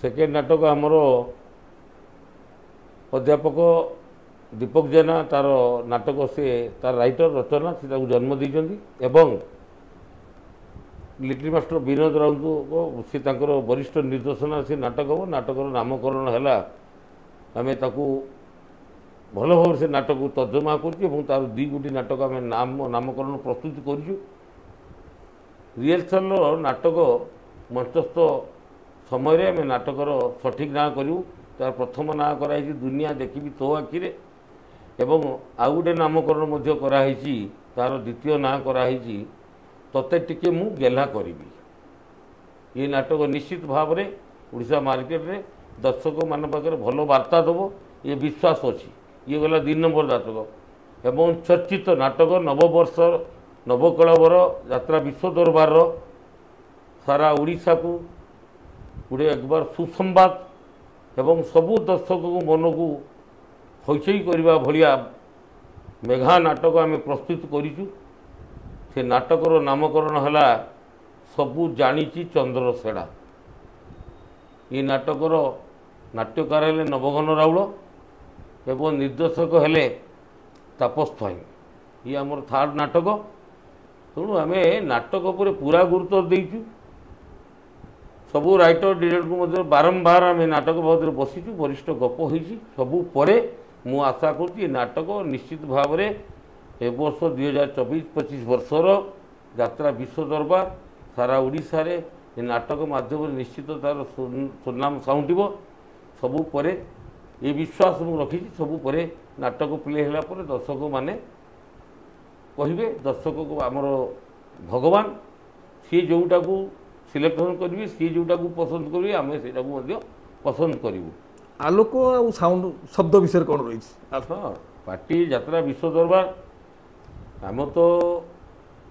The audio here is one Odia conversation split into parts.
सेकेंड नाटक आमर अध्यापक दीपक जेना तार नाटक से तार राइटर रचना से जन्म देइछन्ति एवं लिटिल मास्टर विनोद राउत को सी तांकर वरिष्ठ निर्देशना से नाटक हम नाटकर नामकरण है आम ताकू भल भाव से नाटक को तर्जमा कर दी गोटी नाटक आम नामकरण प्रस्तुत कर रिहर्सल नाटक मंचस्थ समय आम नाटकर सठिक ना करूँ तार प्रथम ना कराई दुनिया देखी तो आखिरे एवं आउ गोटे नामकरण कराई तार द्वितीय ना कराई तते टिके मु गेला करी ये नाटक निश्चित भाव में उड़ीसा मार्केट रे दर्शक मान पाखे भल वार्ता दब ये विश्वास अच्छी ये गला 2 नंबर नाटक एवं चर्चित नाटक नववर्ष नवकलवर यात्रा विश्व दरबार सारा उड़ीसा को गोटे एक बार सुसंवाद एवं सबू दर्शक को मन को हईचई करने भाया मेघा नाटक आम प्रस्तुत करूँ से नाटकर नामकरण है सबू जानी चंद्रसेड़ा ये नाटकर नाट्यकार है नवघन राउल एवं निर्देशक हेले तापस थाई ये आमर थर्ड नाटक तेणु आम नाटक पर पूरा गुरुत्व देचु सबू राइटर डायरेक्टर बारंबार आम नाटक बाबद बसीचु वरिष्ठ गप हो सबू परे मु आशा करुँच नाटक निश्चित भाव में ए वर्ष 2024-25 वर्षर यात्रा विश्व दरबार सारा उड़ीसा रे ये नाटक माध्यम निश्चित तार सुनाम साउंटिब सबू परे ये विश्वास मुझे रखी सबू परे नाटक प्ले होला पर दर्शक माने कहे दर्शक को आमर भगवान सी जोटा को सिलेक्शन करेंगे सी जोटा को पसंद करेंगे आम से पसंद करूँ आलोक आ साउंड शब्द विषय कौन रही हाँ पार्टी यात्रा विश्व दरबार आम तो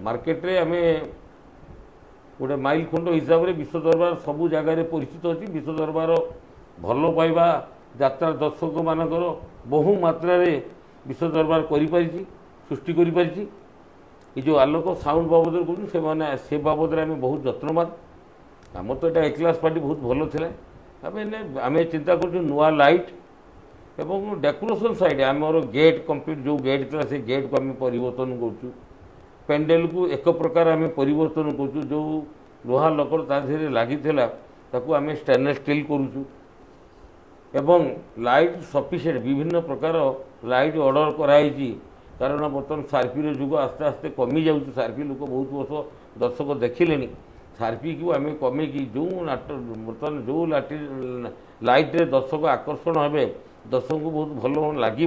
मार्केट रे आम गोटे माइल खंड हिसाब से विश्व दरबार सबू जगार परिचित अच्छी विश्व दरबार भल पाइबा यात्रा दर्शक मानकर बहु मात्रा रे विश्व दरबार सृष्टि कर जो आलोक साउंड बाबद कहूँ से बाबद आम बहुत जत्नवान आम तो यहाँ ए क्लास पार्टी बहुत भल थे आम चिंता कर नुआ लाइट एवं डेकोरेशन साइड आमर गेट कंप्लीट जो गेट था से गेट को आम परिवर्तन करूँ पेंडेल को एक प्रकार आम परिवर्तन करूँ जो लुहा लकड़ ताधे लगी आम स्टेनलेस स्टील करूँ एवं लाइट सफिशिएंट विभिन्न प्रकार लाइट ऑर्डर कराई कारण बर्तमान सार्फी जुग आस्ते आस्ते कमी जाऊँ सार्फी लोक बहुत वर्ष दर्शक देखिले सार्फी को आम कमे जो बर्तमान जो लाइट रे दर्शक आकर्षण हे दर्शक को बहुत भल लगे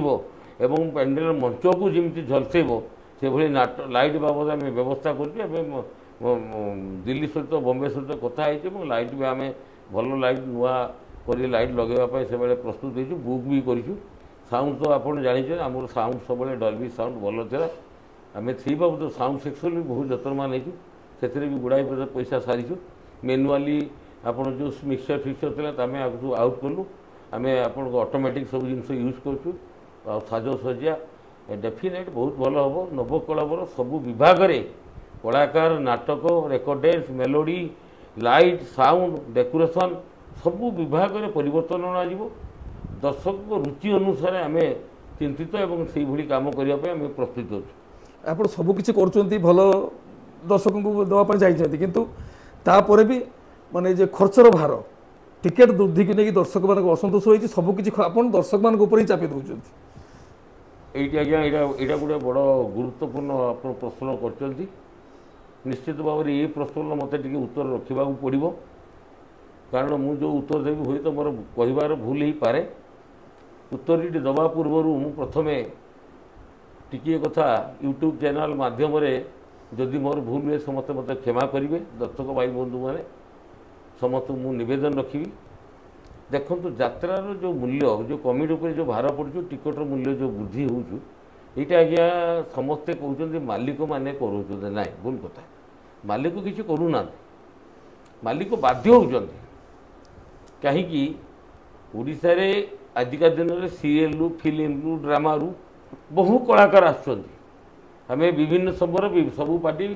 एवं पेंडेल मंच को जमी झलसेब से भाई लाइट बाबद आम व्यवस्था कर दिल्ली सहित बॉम्बे सहित कथा लाइट भी आम भल लाइट नुआ कर लाइट लगेवाई से प्रस्तुत हो बुक भी करूँ साउंड तो आप जानते आम साउंड सब डल्बी साउंड भल था आम थी बाबद साउंड सेक्शन भी बहुत जत्नवान हो भी गुड़ाए पैसा सारीचु मैनुआली आप जो मिक्सर फिक्सर था आम आउट कलु आम आप ऑटोमेटिक सब जिन यूज कर साजसज्जा डेफिनेट बहुत भल हम नवकलवर सबू विभाग में कलाकार नाटक रेकर्डेंस मेलोडी लाइट साउंड डेकोरेशन सबू विभाग में परिवर्तन अणाଯିବ दर्शक रुचि अनुसार आम चिंतित एवं से भाई कम करने आम प्रस्तुत होचु आप सबकि कर भल दर्शक को देवाई चाहिए किंतु तापर भी माने जे खर्चर भार टिकेट वृद्धि को लेकिन दर्शक मान असंतोष होती सबकि आप दर्शक मान चापी दौरान ये आज्ञा यहाँ गोटे बड़ गुरुत्वपूर्ण आप प्रश्न कर निश्चित भाव में ये प्रश्न मत उत्तर रखा पड़ो कारण मु जो उत्तर देवी हुए तो मोर कहार भूल हो पारे उत्तर दवा पूर्व मु प्रथम टिके कथा यूट्यूब चैनल माध्यम जदि मोर भूल हुए समस्त मत क्षमा करेंगे दर्शक भाई बंधु मैंने समस्त मु नवेदन रखी देखो यात्रार जो मूल्य जो कमिटी उपर जो भार पड़ू टिकटर मूल्य जो वृद्धि होटा आज्ञा समस्ते कहते मालिक मैंने कर ना भूल कथा मालिक किसी करूना मालिक बाध्य होती कहीं ओडिशा रे आजिका दिन में सीरियल रु फिल्म रु ड्रामा रु बहु कलाकार आम विभिन्न समय सबू पार्टी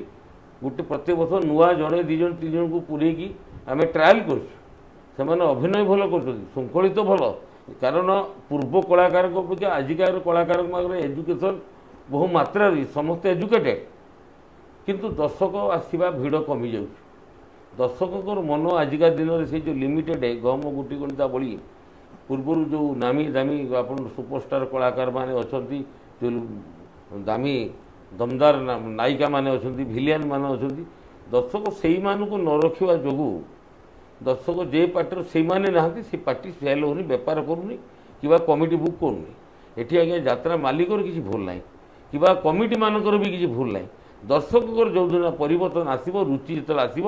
गोटे प्रत्येक वर्ष नुआ जड़े 2 जन 3 जन को पूरे आम ट्रायल कर ସେମାନେ ଅଭିନୟ ଭଲ କରୁଛନ୍ତି, ଶୃଙ୍ଖଳିତ ଭଲ, କାରଣ ପୂର୍ବ କଳାକାରଙ୍କ ଅପେକ୍ଷା ଆଜିକାର କଳାକାରଙ୍କ ପାଖରେ ଏଜୁକେସନ୍ ବହୁ ମାତ୍ରାରେ ସମସ୍ତେ ଏଜୁକେଟେଡ଼, କିନ୍ତୁ ଦର୍ଶକ ଆସିବା ଭିଡ଼ କମିଯାଉଛି। ଦର୍ଶକଙ୍କର ମନ ଆଜିକା ଦିନରେ ସେଇ ଯେଉଁ ଲିମିଟେଡ଼ ଗହମ ଗୁଟି ଗଣିତା ଭଳି ପୂର୍ବରୁ ଯେଉଁ ନାମୀ ଦାମୀ ଆପଣ ସୁପରଷ୍ଟାର କଳାକାରମାନେ ଅଛନ୍ତି, ଯେଉଁ ଦାମୀ ଦମଦାର ନାୟିକାମାନେ ଅଛନ୍ତି, ଭିଲିଆନ୍ ମାନେ ଅଛନ୍ତି, ଦର୍ଶକ ସେଇମାନଙ୍କୁ ନ ରଖିବା ଯୋଗୁଁ ଦର୍ଶକ ଯେ ପାର୍ଟିର ସେଇମାନେ ନାହାନ୍ତି, ସେ ପାର୍ଟି ସେଲ୍ ହେଉନି, ବେପାର କରୁନି କିମ୍ବା କମିଟି ବୁକ୍ କରୁନି। ଏଠି ଆଜ୍ଞା ଯାତ୍ରା ମାଲିକର କିଛି ଭୁଲ ନାହିଁ କିମ୍ବା କମିଟିମାନଙ୍କର ବି କିଛି ଭୁଲ ନାହିଁ। ଦର୍ଶକଙ୍କର ଯେଉଁଦିନ ପରିବର୍ତ୍ତନ ଆସିବ, ରୁଚି ଯେତେବେଳେ ଆସିବ,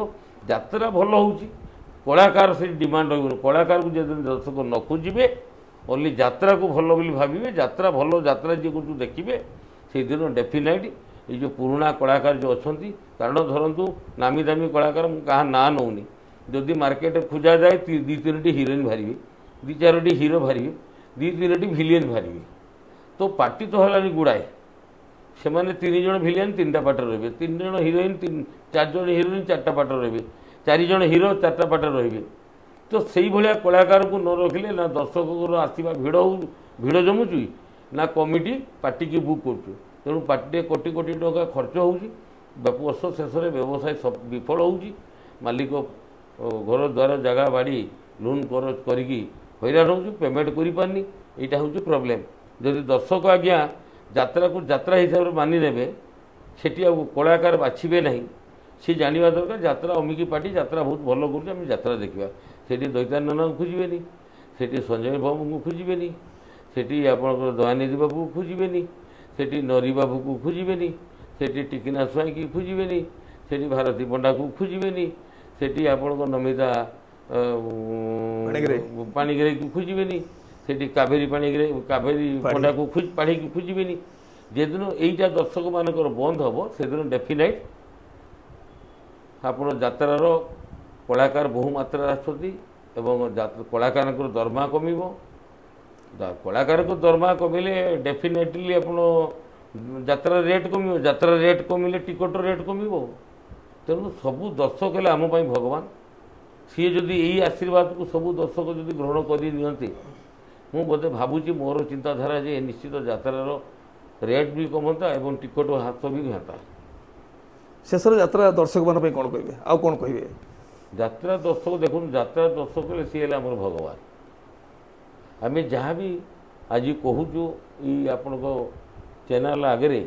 ଯାତ୍ରା ଭଲ ହେଉଛି, କଳାକାର ସେଠି ଡିମାଣ୍ଡ ରହିବନି। କଳାକାରକୁ ଯେଦିନ ଦର୍ଶକ ନ ଖୋଜିବେ, ଓନ୍ଲି ଯାତ୍ରାକୁ ଭଲ ବୋଲି ଭାବିବେ, ଯାତ୍ରା ଭଲ, ଯାତ୍ରା ଯିଏ କହୁଛୁ ଦେଖିବେ, ସେଇଦିନ ଡେଫିନାଇଟ୍ ଏଇ ଯେଉଁ ପୁରୁଣା କଳାକାର ଯେଉଁ ଅଛନ୍ତି, କାରଣ ଧରନ୍ତୁ ନାମୀ ଦାମୀ କଳାକାର, ମୁଁ କାହା ନାଁ ନେଉନି, ଯଦି ମାର୍କେଟରେ ଖୋଜାଯାଏ 2-3ଟି ହିରୋଇନ୍ ବାହାରିବେ, 2-4ଟି ହିରୋ ବାହାରିବେ, 2-3ଟି ଭିଲିଆନ୍ ବାହାରିବେ, ତ ପାର୍ଟି ତ ହେଲାନି ଗୁଡ଼ାଏ। ସେମାନେ 3 ଜଣ ଭିଲିଆନ୍ 3ଟା ପାର୍ଟିରେ ରହିବେ, 3 ଜଣ ହିରୋଇନ୍ 4 ଜଣ ହିରୋଇନ୍ 4ଟା ପାର୍ଟିରେ ରହିବେ, 4 ଜଣ ହିରୋ 4ଟା ପାର୍ଟିରେ ରହିବେ। ତ ସେଇଭଳିଆ କଳାକାରକୁ ନ ରଖିଲେ ନା ଦର୍ଶକଙ୍କର ଆସିବା ଭିଡ଼ ଜମୁଛି, ନା କମିଟି ପାର୍ଟିକି ବୁକ୍ କରୁଛୁ। ତେଣୁ ପାର୍ଟିରେ କୋଟି କୋଟି ଟଙ୍କା ଖର୍ଚ୍ଚ ହେଉଛି, ବର୍ଷ ଶେଷରେ ବ୍ୟବସାୟ ବିଫଳ ହେଉଛି, ମାଲିକ ଘର ଦ୍ୱାର ଜାଗା ବାଡ଼ି ଲୋନ୍ କରିକି ହଇରାଣ ହେଉଛି, ପେମେଣ୍ଟ କରିପାରୁନି। ଏଇଟା ହେଉଛି ପ୍ରୋବ୍ଲେମ୍। ଯଦି ଦର୍ଶକ ଆଜ୍ଞା ଯାତ୍ରାକୁ ଯାତ୍ରା ହିସାବରେ ମାନିନେବେ, ସେଠି ଆଉ କଳାକାର ବାଛିବେ ନାହିଁ। ସେ ଜାଣିବା ଦରକାର ଯାତ୍ରା ଅମିକି ପାର୍ଟି ଯାତ୍ରା ବହୁତ ଭଲ କରୁଛି, ଆମେ ଯାତ୍ରା ଦେଖିବା। ସେଠି ଦୈତାନନ୍ଦଙ୍କୁ ଖୋଜିବେନି, ସେଠି ସଞ୍ଜୟ ବାବୁଙ୍କୁ ଖୋଜିବେନି, ସେଠି ଆପଣଙ୍କର ଦୟାନିଧି ବାବୁକୁ ଖୋଜିବେନି, ସେଠି ନରୀ ବାବୁକୁ ଖୋଜିବେନି, ସେଠି ଟିକିନା ସ୍ୱାଇଁକି ଖୋଜିବେନି, ସେଠି ଭାରତୀ ପଣ୍ଡାକୁ ଖୋଜିବେନି, ସେଠି ଆପଣଙ୍କ ନମିତା ପାଣିଗ୍ରାହୀକୁ ଖୋଜିବେନି, ସେଠି କାବେରୀ ପଣ୍ଡାକୁ ପାଣିକି ଖୋଜିବେନି। ଯେଦିନ ଏଇଟା ଦର୍ଶକମାନଙ୍କର ବନ୍ଦ ହେବ, ସେଦିନ ଡେଫିନାଇଟ୍ ଆପଣ ଯାତ୍ରାର କଳାକାର ବହୁ ମାତ୍ରାରେ ଆସୁଛନ୍ତି ଏବଂ କଳାକାରଙ୍କର ଦରମା କମିବ। କଳାକାରଙ୍କ ଦରମା କମିଲେ ଡେଫିନେଟଲି ଆପଣ ଯାତ୍ରା ରେଟ୍ କମିବ, ଯାତ୍ରା ରେଟ୍ କମିଲେ ଟିକଟ ରେଟ୍ କମିବ। ତେଣୁ ସବୁ ଦର୍ଶକ ହେଲେ ଆମ ପାଇଁ ଭଗବାନ। ସିଏ ଯଦି ଏଇ ଆଶୀର୍ବାଦକୁ ସବୁ ଦର୍ଶକ ଯଦି ଗ୍ରହଣ କରି ନିଅନ୍ତି, ମୁଁ ବୋଧେ ଭାବୁଛି ମୋର ଚିନ୍ତାଧାରା ଯେ ନିଶ୍ଚିତ ଯାତ୍ରାର ରେଟ୍ ବି କମନ୍ତା ଏବଂ ଟିକଟ ହ୍ରାସ ବି ହୁଅନ୍ତା। ଶେଷରେ ଯାତ୍ରା ଦର୍ଶକମାନଙ୍କ ପାଇଁ କ'ଣ କହିବେ, ଆଉ କ'ଣ କହିବେ? ଯାତ୍ରା ଦର୍ଶକ ଦେଖନ୍ତୁ, ଯାତ୍ରା ଦର୍ଶକ ହେଲେ ସିଏ ହେଲେ ଆମର ଭଗବାନ। ଆମେ ଯାହା ବି ଆଜି କହୁଛୁ ଏଇ ଆପଣଙ୍କ ଚ୍ୟାନେଲ୍ ଆଗରେ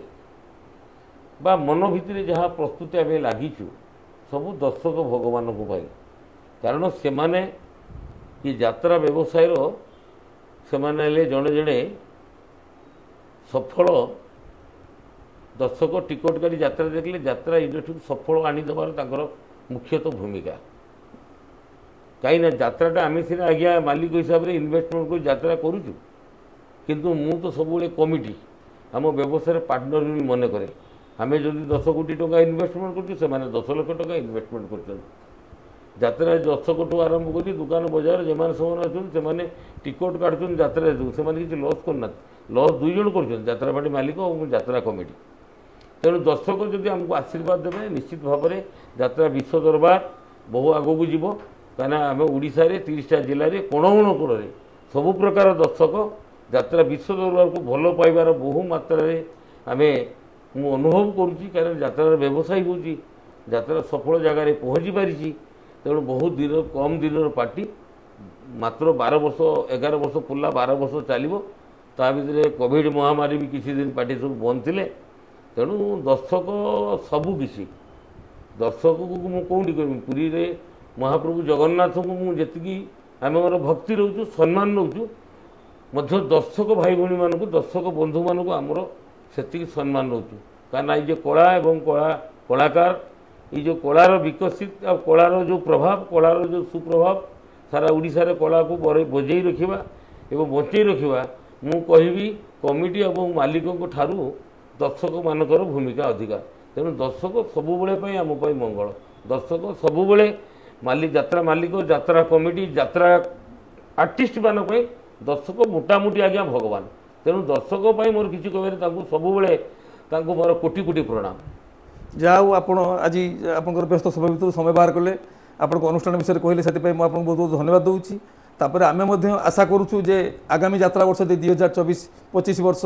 ବା ମନ ଭିତରେ ଯାହା ପ୍ରସ୍ତୁତି ଆମେ ଲାଗିଛୁ, ସବୁ ଦର୍ଶକ ଭଗବାନଙ୍କ ପାଇଁ। କାରଣ ସେମାନେ ଏ ଯାତ୍ରା ବ୍ୟବସାୟର ସେମାନେ ହେଲେ ଜଣେ ଜଣେ ସଫଳ ଦର୍ଶକ। ଟିକଟ କାଟି ଯାତ୍ରା ଦେଖିଲେ ଯାତ୍ରା ଇଣ୍ଡଷ୍ଟ୍ରିକୁ ସଫଳ ଆଣିଦେବାର ତାଙ୍କର ମୁଖ୍ୟତଃ ଭୂମିକା। କାହିଁକିନା ଯାତ୍ରାଟା ଆମେ ସିନା ଆଜ୍ଞା ମାଲିକ ହିସାବରେ ଇନଭେଷ୍ଟମେଣ୍ଟ କରି ଯାତ୍ରା କରୁଛୁ, କିନ୍ତୁ ମୁଁ ତ ସବୁବେଳେ କମିଟି ଆମ ବ୍ୟବସାୟରେ ପାର୍ଟନର ବି ମନେ କରେ। ଆମେ ଯଦି 10 କୋଟି ଟଙ୍କା ଇନଭେଷ୍ଟମେଣ୍ଟ କରୁଛୁ, ସେମାନେ 10 ଲକ୍ଷ ଟଙ୍କା ଇନଭେଷ୍ଟମେଣ୍ଟ କରୁଛନ୍ତି। ଯାତ୍ରାରେ ଦର୍ଶକଠୁ ଆରମ୍ଭ କରି ଦୋକାନ ବଜାର ସେମାନେ ଅଛନ୍ତି, ସେମାନେ ଟିକଟ କାଟୁଛନ୍ତି ଯାତ୍ରାରେ, ସେମାନେ କିଛି ଲସ୍ କରୁନାହାନ୍ତି। ଲସ୍ 2 ଜଣ କରୁଛନ୍ତି, ଯାତ୍ରା ପାର୍ଟି ମାଲିକ ଏବଂ ଯାତ୍ରା କମିଟି। ତେଣୁ ଦର୍ଶକ ଯଦି ଆମକୁ ଆଶୀର୍ବାଦ ଦେବେ, ନିଶ୍ଚିତ ଭାବରେ ଯାତ୍ରା ବିଶ୍ୱ ଦରବାର ବହୁ ଆଗକୁ ଯିବ। କାହିଁକିନା ଆମେ ଓଡ଼ିଶାରେ 30ଟା ଜିଲ୍ଲାରେ କୋଣ କୋଣରେ ସବୁ ପ୍ରକାର ଦର୍ଶକ ଯାତ୍ରା ବିଶ୍ୱ ଦରବାରକୁ ଭଲ ପାଇବାର ବହୁ ମାତ୍ରାରେ ମୁଁ ଅନୁଭବ କରୁଛି। କାରଣ ଯାତ୍ରାର ବ୍ୟବସାୟ ହେଉଛି, ଯାତ୍ରା ସଫଳ ଜାଗାରେ ପହଞ୍ଚି ପାରିଛି। ତେଣୁ ବହୁତ ଦିନ କମ୍ ଦିନର ପାର୍ଟି, ମାତ୍ର 12 ବର୍ଷ 11 ବର୍ଷ ପୁଲା 12 ବର୍ଷ ଚାଲିବ। ତା ଭିତରେ କୋଭିଡ଼ ମହାମାରୀ ବି କିଛି ଦିନ ପାର୍ଟି ସବୁ ବନ୍ଦ ଥିଲେ। ତେଣୁ ଦର୍ଶକ ସବୁକିଛି, ଦର୍ଶକକୁ ମୁଁ କେଉଁଠି କହିବି, ପୁରୀରେ ମହାପ୍ରଭୁ ଜଗନ୍ନାଥଙ୍କୁ ମୁଁ ଯେତିକି ଆମେ ଆମର ଭକ୍ତି ରହୁଛୁ, ସମ୍ମାନ ନେଉଛୁ, ମଧ୍ୟ ଦର୍ଶକ ଭାଇ ଭଉଣୀମାନଙ୍କୁ, ଦର୍ଶକ ବନ୍ଧୁମାନଙ୍କୁ ଆମର ସେତିକି ସମ୍ମାନ ନେଉଛୁ। କାରଣ ଏଇ ଯେ କଳା ଏବଂ କଳାକାର, ଏଇ ଯେଉଁ କଳାର ବିକଶିତ ଆଉ କଳାର ଯେଉଁ ପ୍ରଭାବ, କଳାର ଯେଉଁ ସୁପ୍ରଭାବ ସାରା ଓଡ଼ିଶାରେ କଳାକୁ ବଜେଇ ରଖିବା ଏବଂ ବଞ୍ଚେଇ ରଖିବା, ମୁଁ କହିବି କମିଟି ଏବଂ ମାଲିକଙ୍କ ଠାରୁ ଦର୍ଶକମାନଙ୍କର ଭୂମିକା ଅଧିକା। ତେଣୁ ଦର୍ଶକ ସବୁବେଳେ ପାଇଁ ଆମ ପାଇଁ ମଙ୍ଗଳ। ଦର୍ଶକ ସବୁବେଳେ ଯାତ୍ରା ମାଲିକ, ଯାତ୍ରା କମିଟି, ଯାତ୍ରା ଆର୍ଟିଷ୍ଟମାନଙ୍କ ପାଇଁ ଦର୍ଶକ ମୋଟାମୋଟି ଆଜ୍ଞା ଭଗବାନ। ତେଣୁ ଦର୍ଶକ ପାଇଁ ମୋର କିଛି କହିବାରେ ତାଙ୍କୁ ସବୁବେଳେ ତାଙ୍କୁ ମୋର କୋଟି କୋଟି ପ୍ରଣାମ। ଯାହା ହଉ ଆପଣ ଆଜି ଆପଣଙ୍କର ବ୍ୟସ୍ତ ସମୟ ଭିତରୁ ସମୟ ବାହାର କଲେ, ଆପଣଙ୍କ ଅନୁଷ୍ଠାନ ବିଷୟରେ କହିଲେ ସେଥିପାଇଁ ମୁଁ ଆପଣଙ୍କୁ ବହୁତ ବହୁତ ଧନ୍ୟବାଦ ଦେଉଛି। ତାପରେ ଆମେ ମଧ୍ୟ ଆଶା କରୁଛୁ ଯେ ଆଗାମୀ ଯାତ୍ରା ବର୍ଷ 2024-25 ବର୍ଷ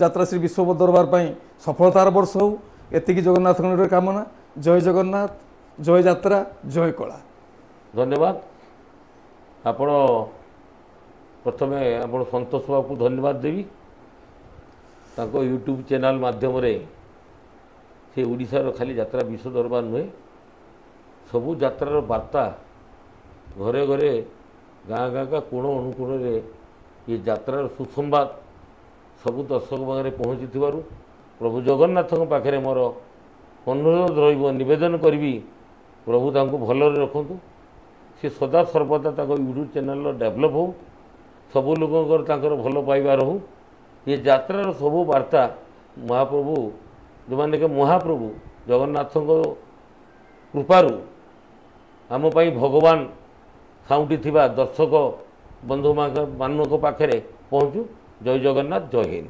ଯାତ୍ରା ଶ୍ରୀ ବିଶ୍ୱ ଦରବାର ପାଇଁ ସଫଳତାର ବର୍ଷ ହେଉ, ଏତିକି ଜଗନ୍ନାଥଙ୍କର କାମନା। ଜୟ ଜଗନ୍ନାଥ, ଜୟ ଯାତ୍ରା, ଜୟ କଳା। ଧନ୍ୟବାଦ। ଆପଣ ପ୍ରଥମେ ଆପଣ ସନ୍ତୋଷ ବାବୁକୁ ଧନ୍ୟବାଦ ଦେବି। ତାଙ୍କ ୟୁଟ୍ୟୁବ୍ ଚ୍ୟାନେଲ୍ ମାଧ୍ୟମରେ ସେ ଓଡ଼ିଶାର ଖାଲି ଯାତ୍ରା ବିଶ୍ୱ ଦରବାର ନୁହେଁ, ସବୁ ଯାତ୍ରାର ବାର୍ତ୍ତା ଘରେ ଘରେ ଗାଁ ଗାଁ କୋଣ ଅନୁକୋଣରେ ଏ ଯାତ୍ରାର ସୁସମ୍ବାଦ ସବୁ ଦର୍ଶକ ପାଖରେ ପହଞ୍ଚିଥିବାରୁ ପ୍ରଭୁ ଜଗନ୍ନାଥଙ୍କ ପାଖରେ ମୋର ଅନୁରୋଧ ରହିବ, ନିବେଦନ କରିବି, ପ୍ରଭୁ ତାଙ୍କୁ ଭଲରେ ରଖନ୍ତୁ। ସେ ସଦା ସର୍ବଦା ତାଙ୍କ ୟୁଟ୍ୟୁବ୍ ଚ୍ୟାନେଲ୍ର ଡେଭଲପ୍ ହେଉ, ସବୁ ଲୋକଙ୍କର ତାଙ୍କର ଭଲ ପାଇବା ରହୁ। ଏ ଯାତ୍ରାର ସବୁ ବାର୍ତ୍ତା ମହାପ୍ରଭୁ ଯେଉଁମାନେ କି ମହାପ୍ରଭୁ ଜଗନ୍ନାଥଙ୍କ କୃପାରୁ ଆମ ପାଇଁ ଭଗବାନ ସାଉଁଟିଥିବା ଦର୍ଶକ ବନ୍ଧୁମାନଙ୍କ ପାଖରେ ପହଞ୍ଚୁ। ଜୟ ଜଗନ୍ନାଥ, ଜୟ ହିନ୍ଦ।